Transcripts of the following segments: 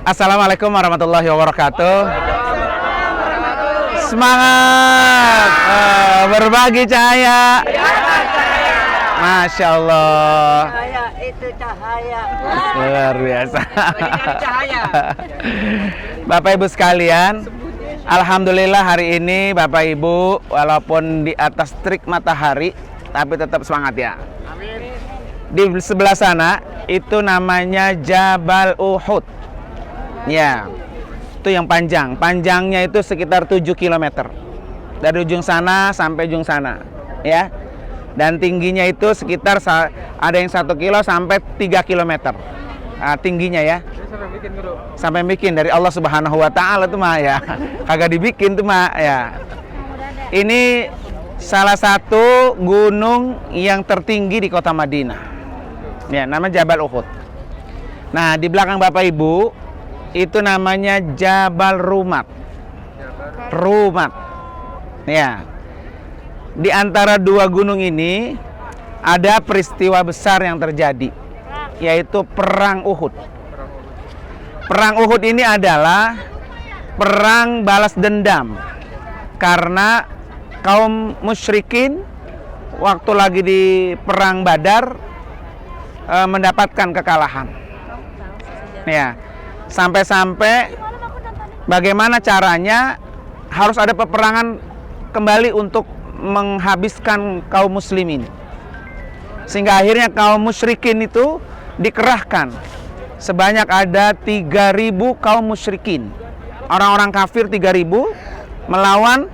Assalamualaikum warahmatullahi wabarakatuh. Semangat berbagi cahaya. Masya Allah. Cahaya itu cahaya. Luar biasa. Cahaya. Bapak Ibu sekalian, alhamdulillah hari ini Bapak Ibu walaupun di atas terik matahari tapi tetap semangat ya. Amin. Di sebelah sana itu namanya Jabal Uhud. Ya, itu yang panjang. Panjangnya itu sekitar 7 km. Dari ujung sana sampai ujung sana. Ya. Dan tingginya itu sekitar ada yang 1 kilo sampai 3 km. Tingginya ya. Sampai bikin dari Allah Subhanahu wa taala tuh mah ya. Kagak dibikin tuh mah ya. Ini salah satu gunung yang tertinggi di kota Madinah. Ya, namanya Jabal Uhud. Nah, di belakang Bapak Ibu itu namanya Jabal Rumat. Rumat. Ya. Di antara dua gunung ini ada peristiwa besar yang terjadi, yaitu Perang Uhud. Perang Uhud ini adalah perang balas dendam karena kaum musyrikin waktu lagi di perang Badar mendapatkan kekalahan. Ya. Sampai-sampai bagaimana caranya harus ada peperangan kembali untuk menghabiskan kaum muslimin. Sehingga akhirnya kaum musyrikin itu dikerahkan. Sebanyak ada 3.000 kaum musyrikin. Orang-orang kafir 3.000 melawan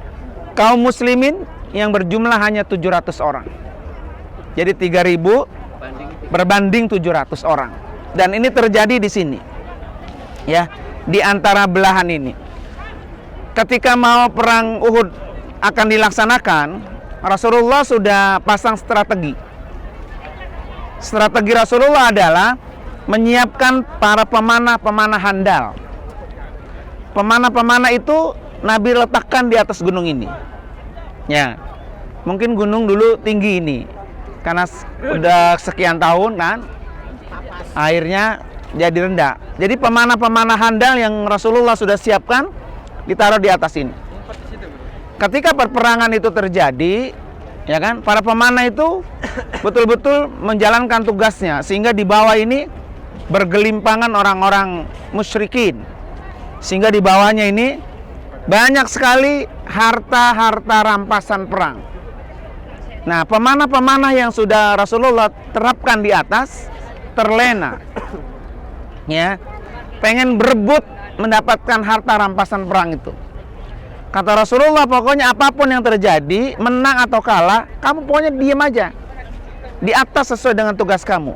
kaum muslimin yang berjumlah hanya 700 orang. Jadi 3.000 berbanding 700 orang. Dan ini terjadi di sini. Ya, di antara belahan ini. Ketika mau perang Uhud akan dilaksanakan, Rasulullah sudah pasang strategi. Strategi Rasulullah adalah menyiapkan para pemanah-pemanah handal. Pemanah-pemanah itu Nabi letakkan di atas gunung ini. Ya, mungkin gunung dulu tinggi ini, karena udah sekian tahun kan, akhirnya jadi rendah. Jadi pemanah-pemanah handal yang Rasulullah sudah siapkan ditaruh di atas ini. Ketika perperangan itu terjadi, ya kan, para pemanah itu betul-betul menjalankan tugasnya, sehingga di bawah ini bergelimpangan orang-orang musyrikin. Sehingga di bawahnya ini banyak sekali harta-harta rampasan perang. Nah, pemanah-pemanah yang sudah Rasulullah terapkan di atas terlena. Ya, pengen berebut mendapatkan harta rampasan perang itu. Kata Rasulullah, pokoknya apapun yang terjadi, menang atau kalah, kamu pokoknya diam aja di atas sesuai dengan tugas kamu.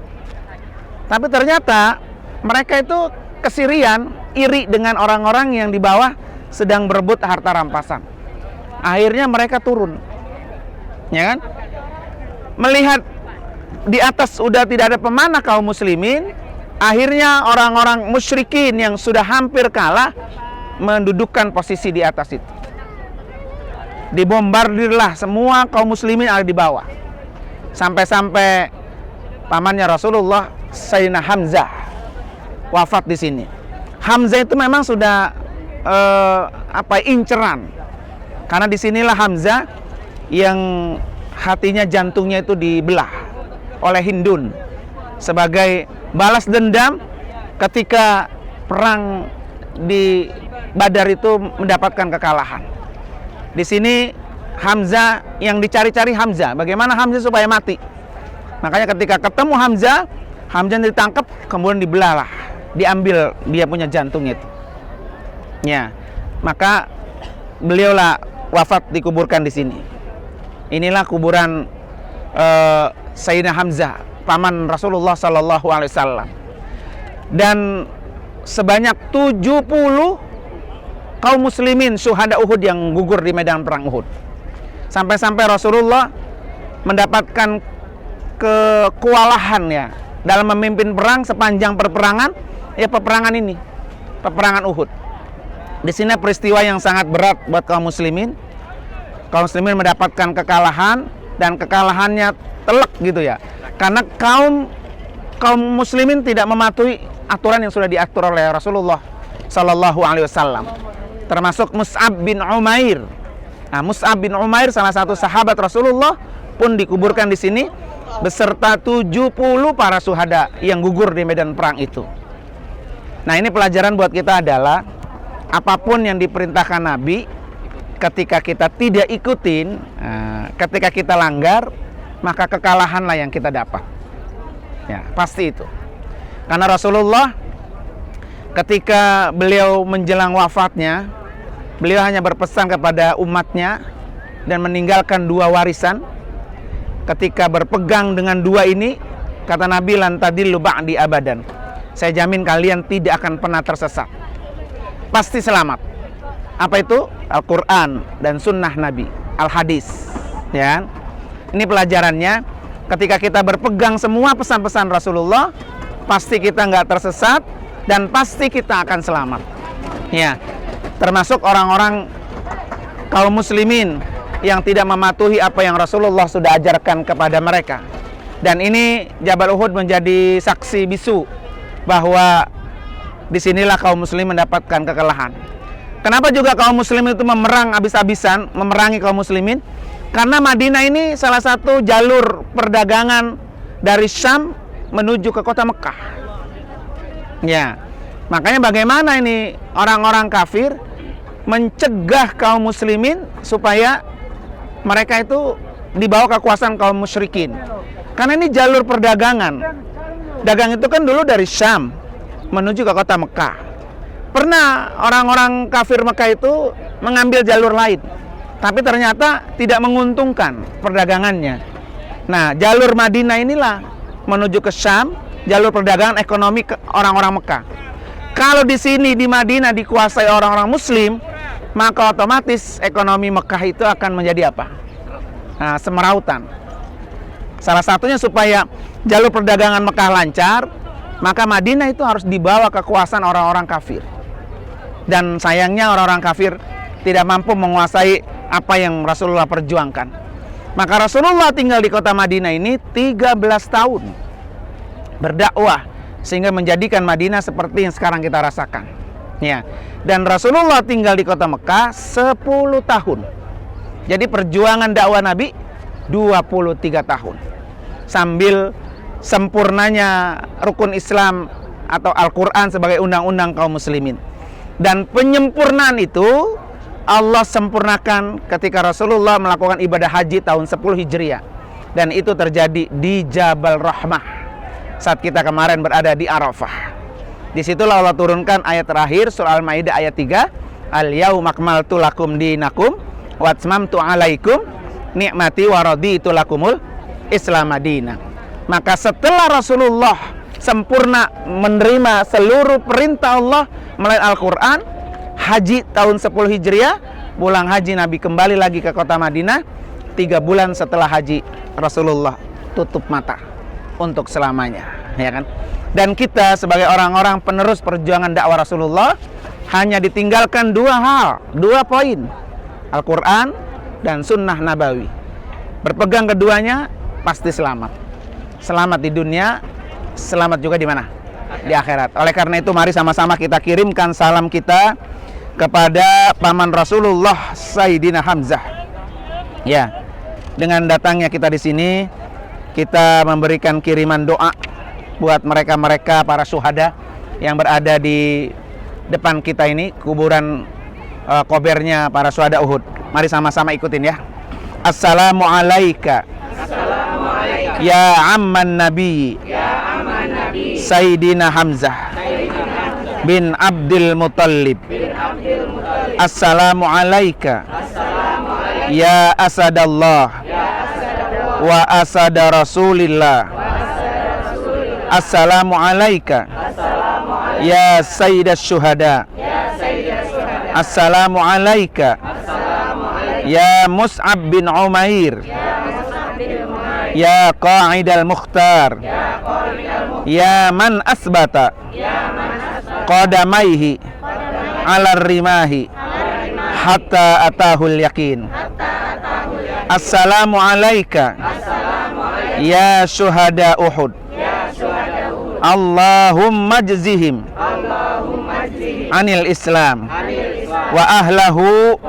Tapi ternyata mereka itu kesirian, iri dengan orang-orang yang di bawah sedang berebut harta rampasan. Akhirnya mereka turun, ya kan? Melihat di atas sudah tidak ada pemanah kaum muslimin, akhirnya orang-orang musyrikin yang sudah hampir kalah mendudukkan posisi di atas itu. Dibombardirlah semua kaum muslimin ada di bawah. Sampai-sampai pamannya Rasulullah, Sayyidina Hamzah, wafat di sini. Hamzah itu memang sudah inceran. Karena disinilah Hamzah yang hatinya, jantungnya itu dibelah oleh Hindun sebagai balas dendam ketika perang di Badar itu mendapatkan kekalahan. Di sini Hamzah yang dicari-cari Hamzah. Bagaimana Hamzah supaya mati? Makanya ketika ketemu Hamzah, Hamzah ditangkap, kemudian dibelah lah, diambil dia punya jantung itu. Ya, maka beliaulah wafat dikuburkan di sini. Inilah kuburan Sayyidina Hamzah, paman Rasulullah Sallallahu Alaihi Wasallam. Dan sebanyak 70 kaum muslimin syuhada Uhud yang gugur di medan perang Uhud. Sampai-sampai Rasulullah mendapatkan kewalahan ya dalam memimpin perang sepanjang perperangan, ya peperangan ini, peperangan Uhud. Di sini peristiwa yang sangat berat buat kaum muslimin. Kaum muslimin mendapatkan kekalahan dan kekalahannya telak gitu ya. Karena kaum muslimin tidak mematuhi aturan yang sudah diatur oleh Rasulullah Sallallahu Alaihi Wasallam. Termasuk Mus'ab bin Umair. Nah, Mus'ab bin Umair salah satu sahabat Rasulullah pun dikuburkan di sini beserta 70 para syuhada yang gugur di medan perang itu. Nah, ini pelajaran buat kita adalah apapun yang diperintahkan Nabi, ketika kita tidak ikutin, ketika kita langgar, maka kekalahanlah yang kita dapat. Ya, pasti itu. Karena Rasulullah ketika beliau menjelang wafatnya, beliau hanya berpesan kepada umatnya dan meninggalkan 2 warisan. Ketika berpegang dengan 2 ini, kata Nabi, lan tadillu ba'di abadan. Saya jamin kalian tidak akan pernah tersesat. Pasti selamat. Apa itu? Al-Quran dan sunnah Nabi, Al-Hadis. Ya. Ini pelajarannya. Ketika kita berpegang semua pesan-pesan Rasulullah, pasti kita nggak tersesat dan pasti kita akan selamat. Ya. Termasuk orang-orang kaum muslimin yang tidak mematuhi apa yang Rasulullah sudah ajarkan kepada mereka. Dan ini Jabal Uhud menjadi saksi bisu bahwa disinilah kaum muslim mendapatkan kekalahan. Kenapa juga kaum muslim itu memerang habis-habisan, memerangi kaum muslimin? Karena Madinah ini salah satu jalur perdagangan dari Syam menuju ke kota Mekah. Ya, makanya bagaimana ini orang-orang kafir mencegah kaum muslimin supaya mereka itu dibawa kekuasaan kaum musyrikin. Karena ini jalur perdagangan. Dagang itu kan dulu dari Syam menuju ke kota Mekah. Pernah orang-orang kafir Mekah itu mengambil jalur lain, tapi ternyata tidak menguntungkan perdagangannya. Nah, jalur Madinah inilah menuju ke Syam, jalur perdagangan ekonomi ke orang-orang Mekah. Kalau di sini di Madinah dikuasai orang-orang Muslim, maka otomatis ekonomi Mekah itu akan menjadi apa? Nah, semerautan. Salah satunya supaya jalur perdagangan Mekah lancar, maka Madinah itu harus dibawa kekuasaan orang-orang kafir. Dan sayangnya orang-orang kafir tidak mampu menguasai apa yang Rasulullah perjuangkan. Maka Rasulullah tinggal di kota Madinah ini 13 tahun berdakwah sehingga menjadikan Madinah seperti yang sekarang kita rasakan. Ya. Dan Rasulullah tinggal di kota Mekah 10 tahun. Jadi perjuangan dakwah Nabi 23 tahun. Sambil sempurnanya rukun Islam atau Al-Quran sebagai undang-undang kaum muslimin. Dan penyempurnaan itu Allah sempurnakan ketika Rasulullah melakukan ibadah haji tahun 10 Hijriah. Dan itu terjadi di Jabal Rahmah saat kita kemarin berada di Arafah. Disitulah Allah turunkan ayat terakhir surah Al-Maidah ayat 3, Al-yauma akmaltu lakum dinakum wa atmamtu alaikum ni'mati wa raditu lakumul Islam Madinah. Maka setelah Rasulullah sempurna menerima seluruh perintah Allah melalui Al-Quran, haji tahun 10 Hijriah, pulang haji Nabi kembali lagi ke kota Madinah. 3 bulan setelah haji Rasulullah tutup mata untuk selamanya, ya kan? Dan kita sebagai orang-orang penerus perjuangan dakwah Rasulullah hanya ditinggalkan 2 hal, 2 poin, Al-Quran dan Sunnah Nabawi. Berpegang keduanya pasti selamat. Selamat di dunia, selamat juga di mana? Di akhirat. Oleh karena itu mari sama-sama kita kirimkan salam kita kepada paman Rasulullah Sayyidina Hamzah. Ya, dengan datangnya kita di sini, kita memberikan kiriman doa buat mereka-mereka para syuhada yang berada di depan kita ini, kuburan kobernya para syuhada Uhud. Mari sama-sama ikutin ya. Assalamualaikum. Ya amman Nabi. Sayyidina Hamzah bin Abdul Muttalib. Assalamualaikum. Ya asadallah wa asada Rasulillah. Assalamualaikum. Ya sayyidash syuhada. Assalamualaikum. Ya Mus'ab bin Umair. Ya Qa'idal Mukhtar. Ya man asbata qadamaihi ala rimahi hatta atahul yakin. Assalamu alayka ya syuhada Uhud. Allahumma jzihim anil Islam wa ahlahu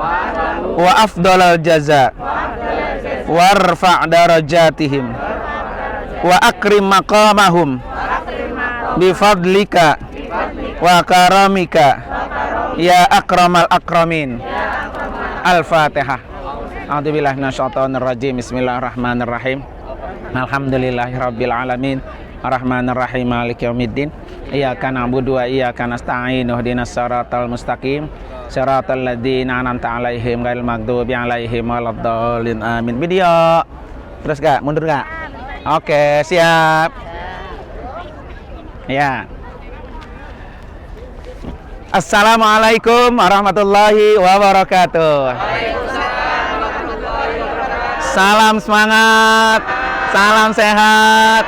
wa afdalal jaza warfa' darajatihim wa akrim maqamahum bifadlika wa karamika ya akramal akramin. Al-Fatihah. A'udzubillahi minasyaitonir rajim. Bismillahirrahmanirrahim. Alhamdulillahirabbil alamin. Arrahmanirrahim. Maliki yaumiddin. Iyyaka na'budu wa iyyaka nasta'in. Ihdinas siratal mustaqim. Siratal ladzina an'amta 'alaihim ghairil maghdubi 'alaihim waladdallin. Amin. Video. Terus Kak, mundur Kak. Oke, siap. Ya. Assalamualaikum warahmatullahi wabarakatuh. Salam semangat, salam sehat.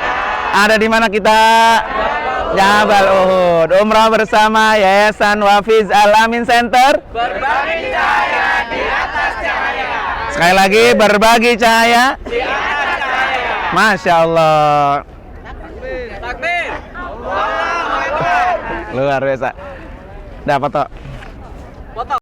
Ada di mana kita? Jabal Uhud. Umrah bersama Yayasan Wafiz Al-Amin Center. Berbagi cahaya di atas cahaya. Sekali lagi, berbagi cahaya Di atas cahaya. Masya Allah. Takbir. Allahu Akbar. Luar biasa. Dapat toh. Foto.